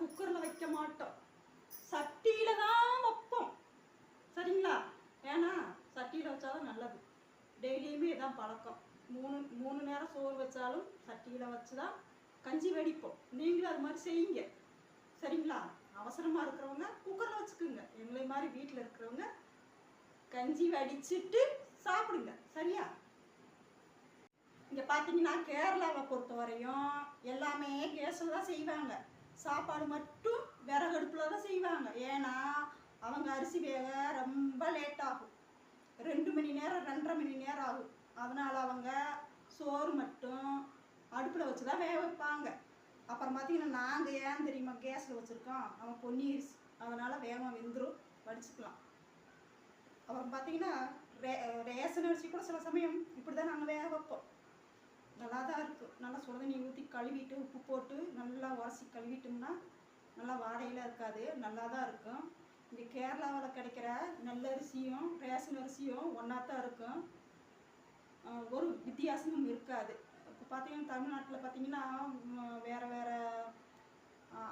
குக்கரில் வைக்க மாட்டோம், சட்டியில் தான் வைப்போம். சரிங்களா? ஏன்னா சட்டியில் வச்சாலும் நல்லது. டெய்லியுமே இதான் பழக்கம். மூணு நேரம் சோறு வச்சாலும் சட்டியில் வச்சு தான் கஞ்சி வெடிப்போம். நீங்களும் அது மாதிரி செய்யுங்க. சரிங்களா? அவசரமாக இருக்கிறவங்க குக்கரில் வச்சுக்குங்க. எங்களை மாதிரி வீட்டில் இருக்கிறவங்க கஞ்சி வடிச்சிட்டு சாப்பிடுங்க. சரியா? இங்கே பார்த்தீங்கன்னா கேரளாவை பொறுத்த வரையும் எல்லாமே கேஸில் தான் செய்வாங்க. சாப்பாடு மட்டும் விறகடுப்பில் தான் செய்வாங்க. ஏன்னா அவங்க அரிசி வேக ரொம்ப லேட் ஆகும். 2 மணி நேரம் 2.5 மணி நேரம் ஆகும். அதனால் அவங்க சோறு மட்டும் அடுப்பில் வச்சு தான் வேக வைப்பாங்க. அப்புறம் பார்த்தீங்கன்னா நாங்கள் ஏன் தெரியுமா கேஸில் வச்சுருக்கோம், அவன் பொன்னி அரிசி, அதனால் வேகமாக வெந்துடும், வடிச்சுக்கலாம். அப்புறம் பார்த்தீங்கன்னா ரேஷன் அரிசி கூட சில சமயம் இப்படி தான் நாங்கள் வேக வைப்போம். நல்லா தான் இருக்கும். நல்லா சுடுதண்ணி ஊற்றி கழுவிட்டு உப்பு போட்டு நல்லா உரசி கழுவிட்டோம்னா நல்லா வாடையில் இருக்காது, நல்லா தான் இருக்கும். இங்கே கேரளாவில் கிடைக்கிற நெல்லரிசியும் ரேஷன் அரிசியும் ஒன்றா தான் இருக்கும், ஒரு வித்தியாசமும் இருக்காது. இப்போ பார்த்தீங்கன்னா தமிழ்நாட்டில் பார்த்தீங்கன்னா வேறு வேறு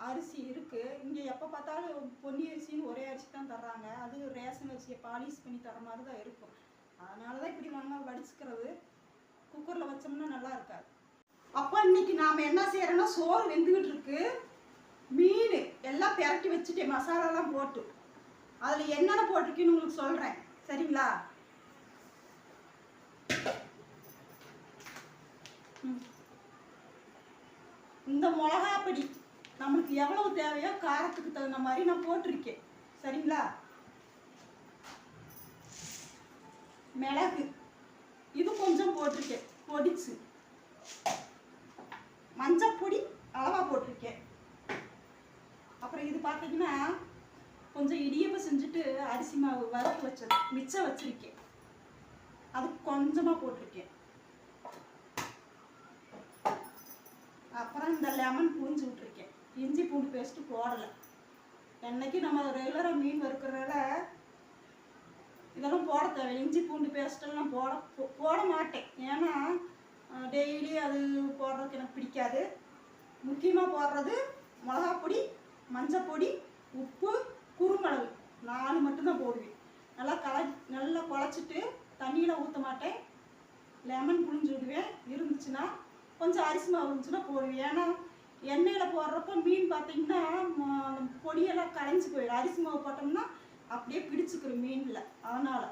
அரிசி இருக்குது. இங்கே எப்போ பார்த்தாலும் பொன்னி அரிசின்னு ஒரே அரிசி தான் தர்றாங்க. அது ரேஷன் அரிசியை பாலிஷ் பண்ணி தர மாதிரி தான் இருக்கும். அதனால தான் இப்படி நாங்கள் வடிச்சுக்கிறது. குக்கரில் வச்சோம்னா நல்லா இருக்காது. அப்போ இன்னைக்கு நாம் என்ன செய்கிறோன்னா, சோறு வெந்துக்கிட்டு இருக்கு, மீன் எல்லாம் பெரட்டி வச்சுட்டேன் மசாலாலாம் போட்டு. அதில் என்னென்ன போட்டிருக்குன்னு உங்களுக்கு சொல்கிறேன். சரிங்களா? இந்த மிளகாப்பொடி நம்மளுக்கு எவ்வளவு தேவையோ காரத்துக்கு தகுந்த மாதிரி நான் போட்டிருக்கேன். சரிங்களா? மிளகு இது கொஞ்சம் போட்டிருக்கேன் பொடிச்சு. மஞ்சப்பொடி அளவாக போட்டிருக்கேன். அப்புறம் இது பார்த்தீங்கன்னா கொஞ்சம் இடியப்பம் செஞ்சுட்டு அரிசி மாவு வறுத்து வச்சது மிச்சம் வச்சிருக்கேன், அது கொஞ்சமாக போட்டிருக்கேன். அப்புறம் இந்த லெமன் புழிஞ்சு விட்டுருக்கேன். இஞ்சி பூண்டு பேஸ்ட்டு போடலை. என்னைக்கு நம்ம ரெகுலராக மீன் வறுக்கிறதால இதெல்லாம் போட தேவை. இஞ்சி பூண்டு பேஸ்ட்டெல்லாம் போட மாட்டேன். ஏன்னா டெய்லி அது போடுறதுக்கு எனக்கு பிடிக்காது. முக்கியமாக போடுறது மிளகாப்பொடி, மஞ்சப்பொடி, உப்பு, குறுமிளகு 4 மட்டும்தான் போடுவேன். நல்லா குழச்சிட்டு தண்ணியில் ஊற்ற மாட்டேன். லெமன் புழிஞ்சு விடுவேன். இருந்துச்சுன்னா கொஞ்சம் அரிசி மாவு இருந்துச்சுன்னா போடுவேன். ஏன்னா எண்ணெயில் போடுறப்போ மீன் பார்த்தீங்கன்னா பொடியெல்லாம் கரைஞ்சி போயிடும். அரிசி மாவு போட்டோம்னா அப்படியே பிடிச்சிக்கிறோம் மீனில். அதனால்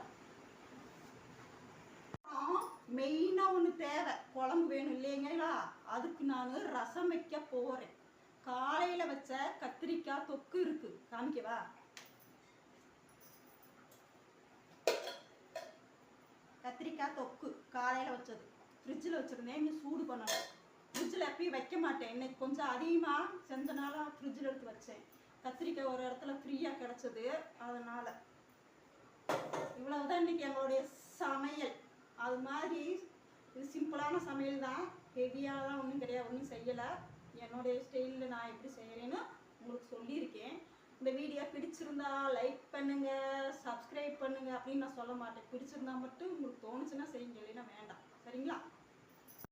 மெயினாக ஒன்று தேவை, குழம்பு வேணும் இல்லைங்களா? அதுக்கு நான் ரசம் வைக்க போகிறேன். காலையில் வச்ச கத்திரிக்காய் தொக்கு இருக்குது, காமிக்கவா? கத்திரிக்காய் தொக்கு காலையில் வச்சது ஃப்ரிட்ஜில் வச்சுருந்தேன். இன்னும் சூடு பண்ணணும். ஃப்ரிட்ஜில் எப்பயும் வைக்க மாட்டேன். இன்னைக்கு கொஞ்சம் அதிகமாக செஞ்சனால ஃப்ரிட்ஜில் எடுத்து வச்சேன். கத்திரிக்காய் ஒரு இடத்துல ஃப்ரீயாக கிடச்சது, அதனால். இவ்வளவுதான் இன்றைக்கி எங்களுடைய சமையல். அது மாதிரி இது சிம்பிளான சமையல் தான், ஹெவியாலாம் ஒன்றும் கிடையாது, ஒன்றும் செய்யலை. என்னுடைய ஸ்டைலில் நான் எப்படி செய்கிறேன்னு உங்களுக்கு சொல்லியிருக்கேன். இந்த வீடியோ பிடிச்சிருந்தா லைக் பண்ணுங்கள், சப்ஸ்கிரைப் பண்ணுங்கள் அப்படின்னு நான் சொல்ல மாட்டேன். பிடிச்சிருந்தா மட்டும் உங்களுக்கு தோணுச்சுன்னா செய்யுங்க, இல்லைன்னா வேண்டாம். சரிங்களா?